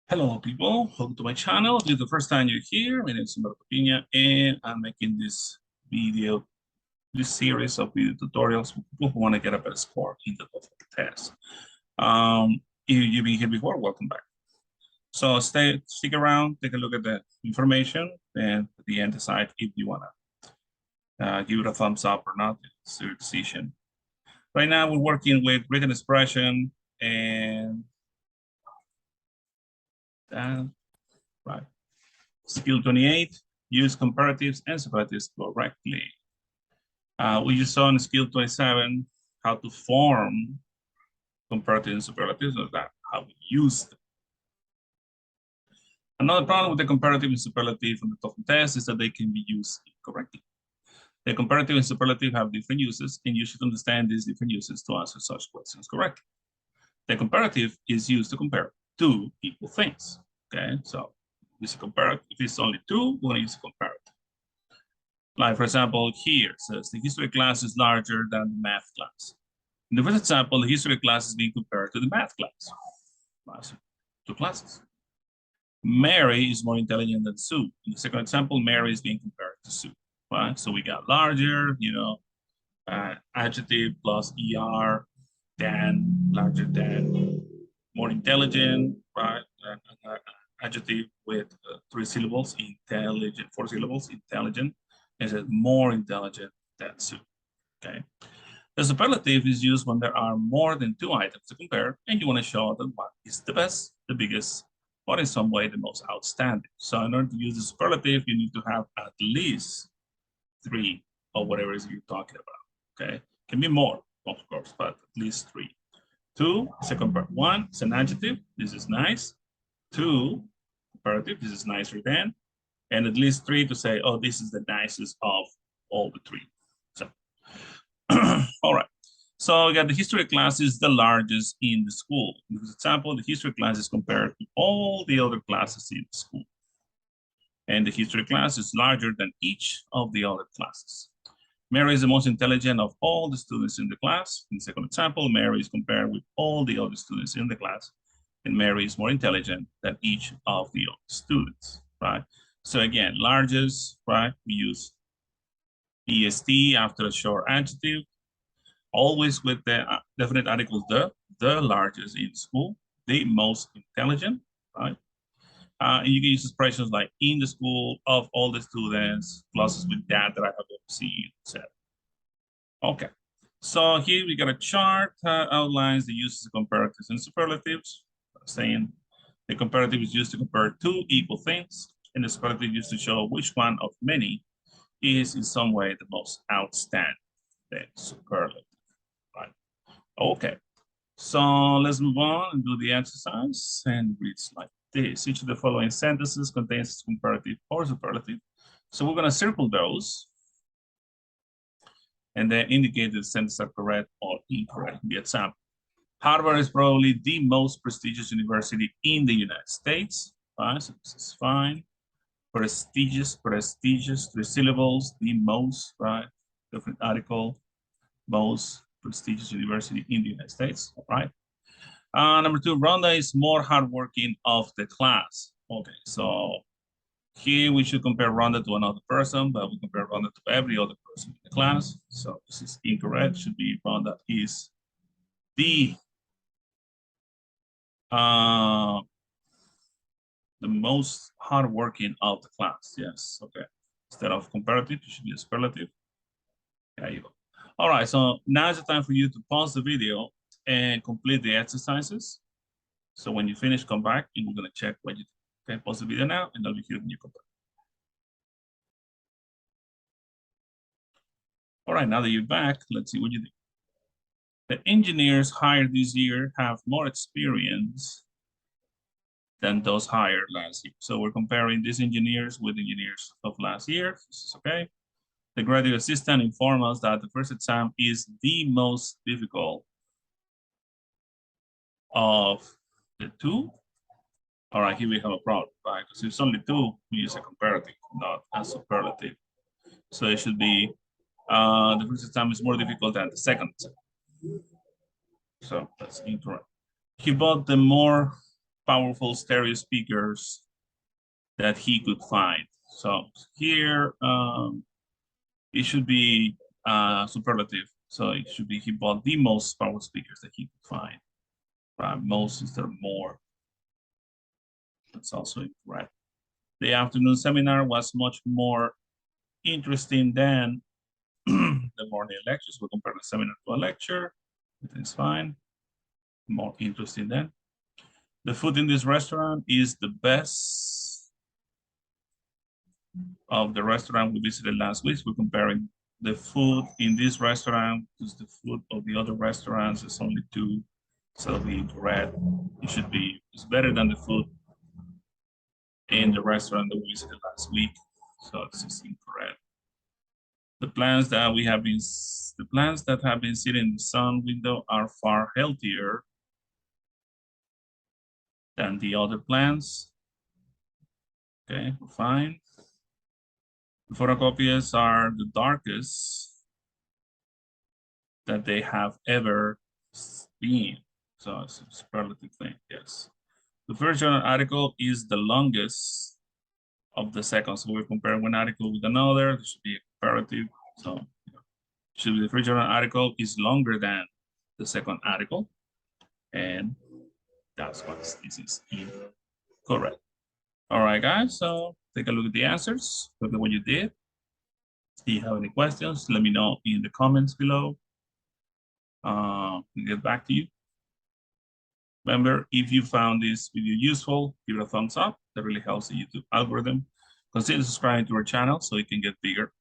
Hello, people. Welcome to my channel. If this is the first time you're here, my name is Humberto Piña, and I'm making this series of video tutorials for people who want to get a better score in the TOEFL test. If you've been here before, welcome back. So stick around, take a look at the information, and at the end decide if you want to give it a thumbs up or not. It's your decision. Right now, we're working with written expression and right. Skill 28, use comparatives and superlatives correctly. We just saw in skill 27 how to form comparatives and superlatives, or that how we use them. Another problem with the comparative and superlative from the TOEFL test is that they can be used incorrectly. The comparative and superlative have different uses, and you should understand these different uses to answer such questions correctly. The comparative is used to compare two equal things. Okay, so use a comparative. If it's only two, we're going to use a comparative. Like, for example, here it says the history class is larger than the math class. In the first example, the history class is being compared to the math class. Two classes. Mary is more intelligent than Sue. In the second example, Mary is being compared to Sue. Right? So we got larger, adjective plus ER, than, larger than, more intelligent, right? Adjective with 3 syllables, intelligent, 4 syllables, intelligent. Is it more intelligent than Sue? Okay. The superlative is used when there are more than 2 items to compare, and you want to show that one is the best, the biggest, or in some way the most outstanding. So in order to use the superlative, you need to have at least 3 or whatever it is you're talking about. Okay, can be more, of course, but at least 3. 2 is a comparative. 1 is an adjective. This is nice. 2, comparative. This is nicer than. And at least 3 to say, oh, this is the nicest of all the 3. So, all right. So we got the history class is the largest in the school. For example, the history class is compared to all the other classes in the school. And the history class is larger than each of the other classes. Mary is the most intelligent of all the students in the class. In the second example, Mary is compared with all the other students in the class. And Mary is more intelligent than each of the other students, right? So again, largest, right? We use EST after a short adjective, always with the definite articles, the largest in school, the most intelligent, right? And you can use expressions like in the school, of all the students, clauses with that I have seen, etc. Okay, so here we got a chart outlines the uses of comparatives and superlatives, saying the comparative is used to compare 2 equal things, and the superlative used to show which one of many is in some way the most outstanding, the superlative, right? Okay, so let's move on and do the exercise, and it reads like this. Each of the following sentences contains comparative or superlative. So we're gonna circle those and then indicate the sentences are correct or incorrect. The example. Harvard is probably the most prestigious university in the United States. Fine, so this is fine. Prestigious, 3 syllables, the most, right? Different article, most prestigious university in the United States, all right? Number 2, Rhonda is more hardworking of the class. Okay, so here we should compare Rhonda to another person, but we compare Rhonda to every other person in the class. So this is incorrect. Should be Rhonda is the most hardworking of the class. Yes, okay. Instead of comparative, it should be a superlative. There you go. All right, so now is the time for you to pause the video and complete the exercises. So when you finish, come back and we're gonna check what you did. Okay, pause the video now and I'll be here when you come back. All right, now that you're back, let's see what you did. The engineers hired this year have more experience than those hired last year. So we're comparing these engineers with engineers of last year. This is okay. The graduate assistant informed us that the first exam is the most difficult of the 2. All right, here we have a problem, right? Because if it's only 2, we use a comparative, not a superlative. So it should be the first exam is more difficult than the second exam. So that's incorrect. He bought the more powerful stereo speakers that he could find. So here, it should be superlative. So it should be he bought the most powerful speakers that he could find. Right? Most instead of more. That's also incorrect. The afternoon seminar was much more interesting than the morning lectures. We compare the seminar to a lecture. It's fine. More interesting than. The food in this restaurant is the best of the restaurant we visited last week. We're comparing the food in this restaurant to the food of the other restaurants. It's only two, so it'll be incorrect. It should be, it's better than the food in the restaurant that we visited last week. So this is incorrect. The plants that have been sitting in the sun window are far healthier than the other plants. Okay, fine. The photocopiers are the darkest that they have ever been. So it's a superlative thing, yes. The first journal article is the longest of the second. So we're comparing one article with another. There should be a comparative. So should be the first journal article is longer than the second article. And that's what this is incorrect. All right, guys. So take a look at the answers. Look at what you did. If you have any questions, let me know in the comments below. Get back to you. Remember, if you found this video useful, give it a thumbs up. That really helps the YouTube algorithm. Consider subscribing to our channel so it can get bigger.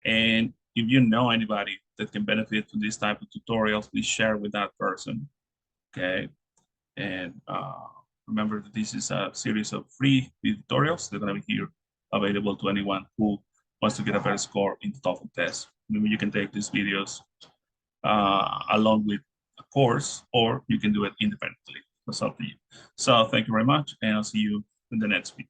And if you know anybody that can benefit from this type of tutorials, please share with that person. Okay. And remember that this is a series of free tutorials. They're going to be here available to anyone who wants to get a better score in the TOEFL test. Maybe you can take these videos along with a course, or you can do it independently. It's up to you. So thank you very much, and I'll see you in the next video.